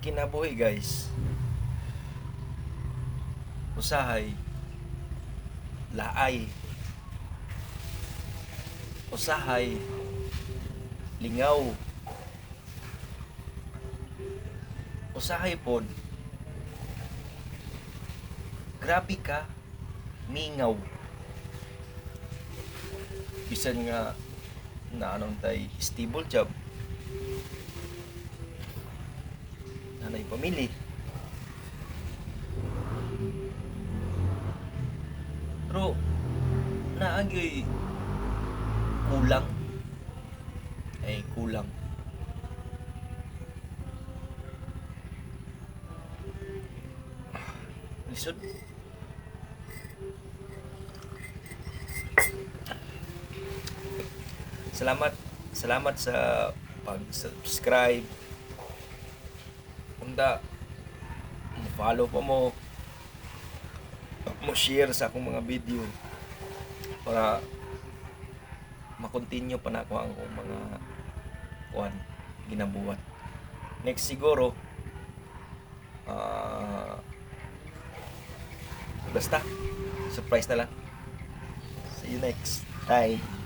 kinabuhi guys, usahay laay, usahay lingaw, usahay pod grabe ka mingaw. Bisan nga na anong tay stable job, nanay pamili, pero naagay kulang, ay kulang. Lisod. Salamat sa pag-subscribe. Kunda follow pa mo share sa akong mga video para makontinue pa na ako ang akong mga ginabuhat. Next siguro basta surprise na lang. See you next time.